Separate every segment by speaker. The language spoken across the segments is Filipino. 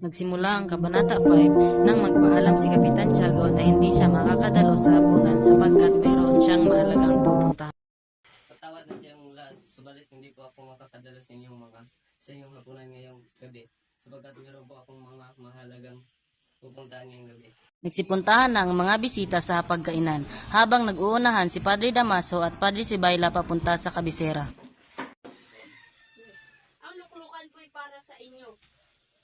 Speaker 1: Nagsimula ang Kabanata 5 nang magpaalam si Kapitan Tiago na hindi siya makakadalo sa hapunan sapagkat mayroon siyang mahalagang pupuntahan.
Speaker 2: Patawad na siyang lahat, subalit hindi po ako makakadalo sa inyong hapunan ngayong gabi sapagkat mayroon po akong mga mahalagang pupuntahan ngayong gabi.
Speaker 1: Nagsipuntahan na ang mga bisita sa hapagkainan habang nag-uunahan si Padre Damaso at Padre Sibayla papunta sa kabisera.
Speaker 3: Ang luklukan po'y para sa inyo.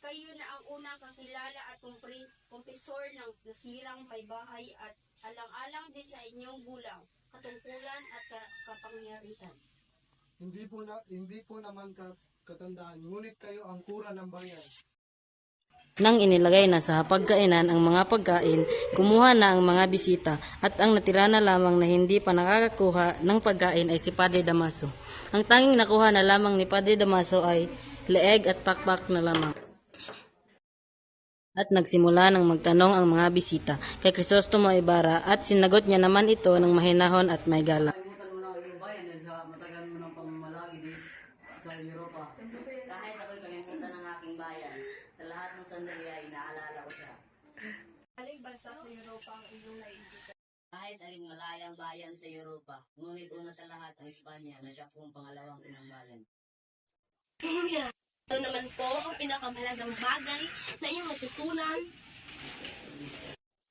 Speaker 3: Kayo na ang unang kakilala at kumpisor ng nasirang may bahay at alang-alang din sa inyong gulang, katungkulan at kapangyarihan.
Speaker 4: Hindi po naman katandaan, ngunit kayo ang kura ng bayan.
Speaker 1: Nang inilagay na sa hapagkainan ang mga pagkain, kumuha na ang mga bisita at ang natira na lamang na hindi pa nakakakuha ng pagkain ay si Padre Damaso. Ang tanging nakuha na lamang ni Padre Damaso ay leeg at pakpak na lamang. At nagsimula ng magtanong ang mga bisita kay Crisostomo Ibarra at sinagot niya naman ito ng mahinahon at may galang.
Speaker 2: Kalimutan mo na yung bayan dahil sa matagal mo ng pamamalagi sa Europa.
Speaker 5: Kahit ako'y kalimutan ng aking bayan, sa lahat ng sandali ay naalala ko siya.
Speaker 3: Aling bansa sa Europa ang inyong naimbita.
Speaker 5: Kahit aling malayang bayan sa Europa, ngunit una sa lahat ang Espanya na siya pong pangalawang unang bayan.
Speaker 3: Ito naman po ang pinakamahalagang bagay na iyong natutunan.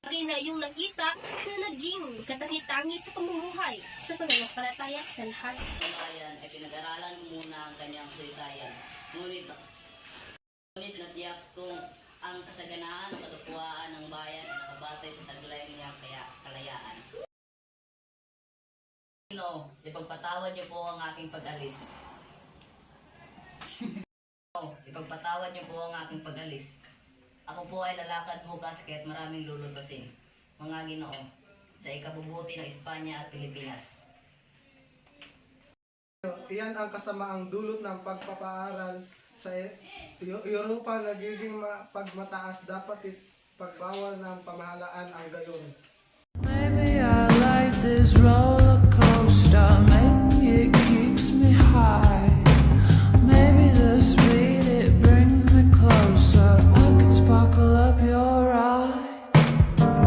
Speaker 3: Bagay na iyong nakita na naging katangi-tangi sa pamumuhay sa pananampalataya sa lahat.
Speaker 5: Ang bayan ay pinag-aralan muna ang kanyang kasaysayan. Ngunit natiyak kung ang kasaganaan at katupuan ng bayan ay nakabatay sa taglay niyang kalayaan. Ipagpatawad niyo po ang aking pag-alis. Ipagpatawad niyo po ang aking pag-alis. Ako po ay lalakad bukas kaya't maraming lulutasin. Mga Ginoo, sa ikabubuti ng Espanya at Pilipinas.
Speaker 4: Iyan ang kasamaang dulot ng pagpapaaral sa Europa. Nagiging pagmataas, dapat ipagbawal ng pamahalaan ang gayon.
Speaker 6: Maybe I like this roller coaster, maybe it keeps me high. Maybe the speed it brings me closer. I could sparkle up your eye.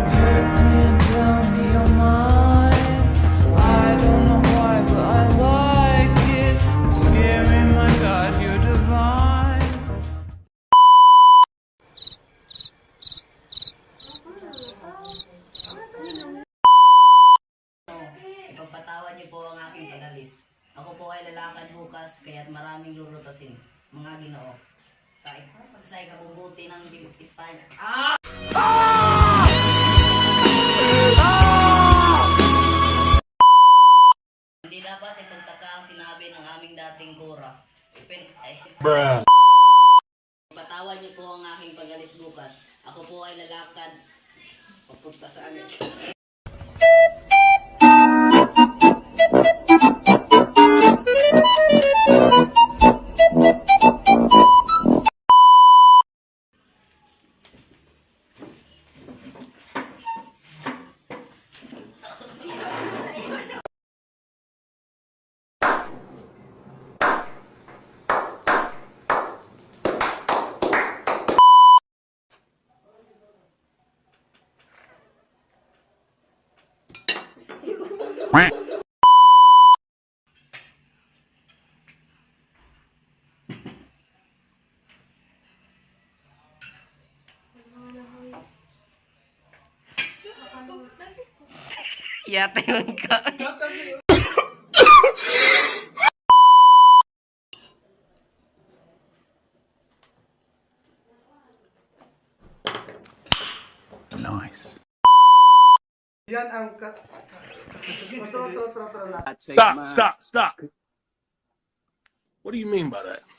Speaker 6: Hurt me and tell me you're mine. I don't know why, but I like it. Scary, my God, you're divine.
Speaker 5: Ipagpatawad niyo po ang aking pag-alis. Ako po ay lalakad bukas kaya't maraming lulutasin. Mga Ginoo, sa ikabubuti ng Espanya. Hindi dapat ipagtaka ang sinabi ng aming dating kura. Ipagpatawad niyo po ang
Speaker 2: Yate yung ka.
Speaker 4: Yan ang
Speaker 7: Stop. What do you mean by that?